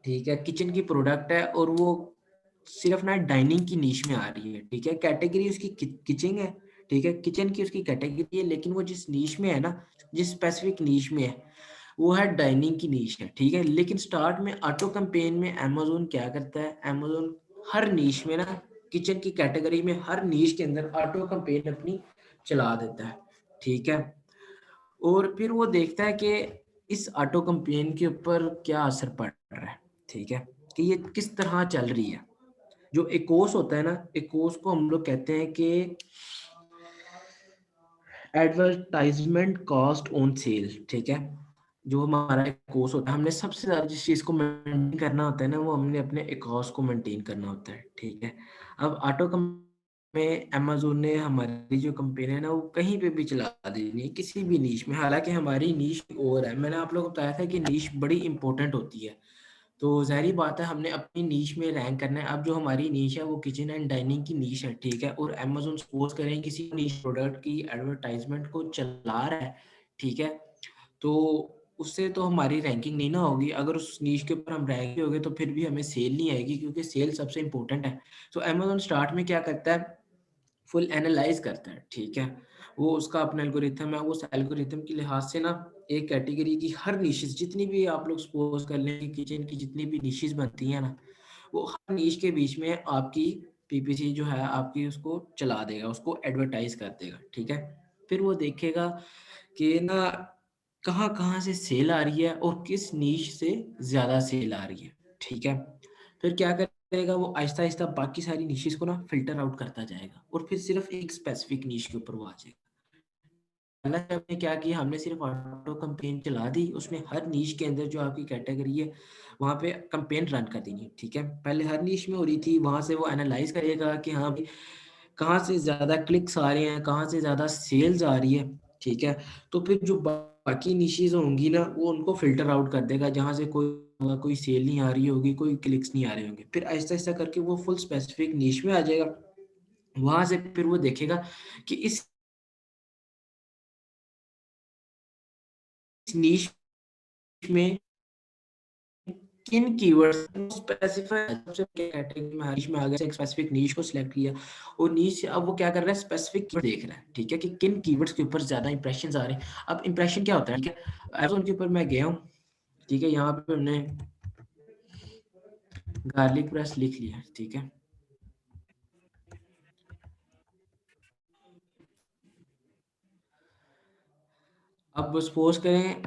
Speaker 1: ठीक है, किचन की प्रोडक्ट है और वो सिर्फ ना डाइनिंग की नीश में आ रही है, ठीक है, कैटेगरी उसकी किचन है, ठीक है, किचन की उसकी कैटेगरी है, लेकिन वो जिस नीश में है ना, जिस स्पेसिफिक नीश में है, वो है डाइनिंग की नीश है, ठीक है। लेकिन स्टार्ट में ऑटो कैंपेन में अमेज़न क्या करता है, अमेज़न हर नीश में ना, किचन की कैटेगरी में हर नीश के अंदर ऑटो कैंपेन अपनी चला देता है, ठीक है। और फिर वो देखता है कि इस ऑटो कैंपेन के ऊपर क्या असर पड़ रहा है, ठीक है, कि ये किस तरह चल रही है, जो एकोस होता है ना, एकोस को हम लोग कहते हैं कि एडवर्टाइजमेंट कॉस्ट ऑन सेल, ठीक है। जो हमारा एकोस होता है, हमने सबसे ज्यादा जिस चीज को मेंटेन करना होता है ना, वो हमने अपने एकोस को मेंटेन करना होता है, ठीक है। अब ऑटो में अमेजोन ने हमारी जो कंपनी है ना, वो कहीं पे भी चला देनी है, किसी भी नीश में। हालांकि हमारी नीश और है, मैंने आप लोगों को बताया था कि नीश बड़ी इंपॉर्टेंट होती है। तो ज़ाहिर बात है हमने अपनी नीश में रैंक करना है। अब जो हमारी नीश है वो किचन एंड डाइनिंग की नीश है, ठीक है। और अमेजोन सपोज करें किसी नीश प्रोडक्ट की एडवर्टाइजमेंट को चला रहा है, ठीक है, तो उससे तो हमारी रैंकिंग नहीं ना होगी। अगर उस नीश के ऊपर हम रैंक हो गए तो फिर भी हमें सेल नहीं आएगी, क्योंकि सेल सबसे इंपॉर्टेंट है। तो अमेजोन स्टार्ट में क्या करता है, फुल एनालाइज करता है, ठीक है। वो उसका अपना एल्गोरिथम है, वो उस एल्गोरिथम के लिहाज से ना एक कैटेगरी की हर निशेस, जितनी भी आप लोग सपोज कर लें किचन की जितनी भी निशेस बनती हैं ना, वो हर नीश के बीच में आपकी पीपीसी जो है आपकी उसको चला देगा, उसको एडवर्टाइज कर देगा, ठीक है। फिर वो देखेगा कि ना कहाँ कहाँ से सेल आ रही है और किस नीश से ज्यादा सेल आ रही है, ठीक है। फिर क्या करेगा वो, आहिस्ता आहिस्ता बाकी सारी नीशेस को ना फिल्टर आउट करता जाएगा और फिर सिर्फ एक स्पेसिफिक नीश के ऊपर वो आ जाएगा। पहला हमने क्या किया, हमने सिर्फ ऑटो कंपेन चला दी, उसमें हर नीश के अंदर जो आपकी कैटेगरी है वहाँ पे कंपेन रन कर देनी, ठीक है। पहले हर नीश में हो रही थी, वहाँ से वो एनालाइज करेगा कि हाँ भाई कहाँ से ज़्यादा क्लिक्स आ रहे हैं, कहाँ से ज़्यादा सेल्स आ रही है, ठीक है। तो फिर जो बाकी निशेज होंगी ना, वो उनको फिल्टर आउट कर देगा, जहाँ से कोई सेल नहीं आ रही होगी, कोई क्लिक्स नहीं आ रहे होंगे। फिर आहिस्ता आहिस्ता करके वो फुल स्पेसिफिक नीश में आ जाएगा। वहां से फिर वो देखेगा कि इस नीश में किन कीवर्ड्स स्पेसिफाई, सबसे कैटेगरी में नीश में आ गया, एक स्पेसिफिक नीश को सिलेक्ट किया और नीश अब वो क्या कर रहा है, स्पेसिफिक कीवर्ड देख रहा है, ठीक है, कि किन कीवर्ड्स के ऊपर ज्यादा इंप्रेशंस आ रहे हैं। अब इंप्रेशन क्या होता है, ठीक है, अमेज़न के ऊपर मैं गया हूँ, ठीक है, यहाँ पे हमने गार्लिक प्रेस लिख लिया, ठीक है। अब सपोज करें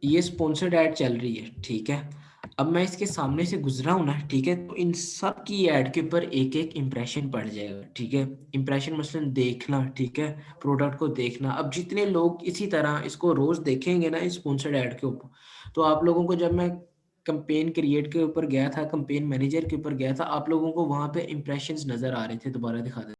Speaker 1: ये स्पॉन्सर्ड ऐड चल रही है, ठीक है। अब मैं इसके सामने से गुजरा हूं ना, ठीक है, तो इन सब की ऐड के ऊपर एक एक इंप्रेशन पड़ जाएगा, ठीक है। इंप्रेशन मसलन देखना, ठीक है, प्रोडक्ट को देखना। अब जितने लोग इसी तरह इसको रोज देखेंगे ना इस स्पॉन्सर्ड ऐड के ऊपर, तो आप लोगों को, जब मैं कंपेन क्रिएट के ऊपर गया था, कंपेन मैनेजर के ऊपर गया था, आप लोगों को वहां पे इंप्रेशंस नजर आ रहे थे, दोबारा दिखा दे।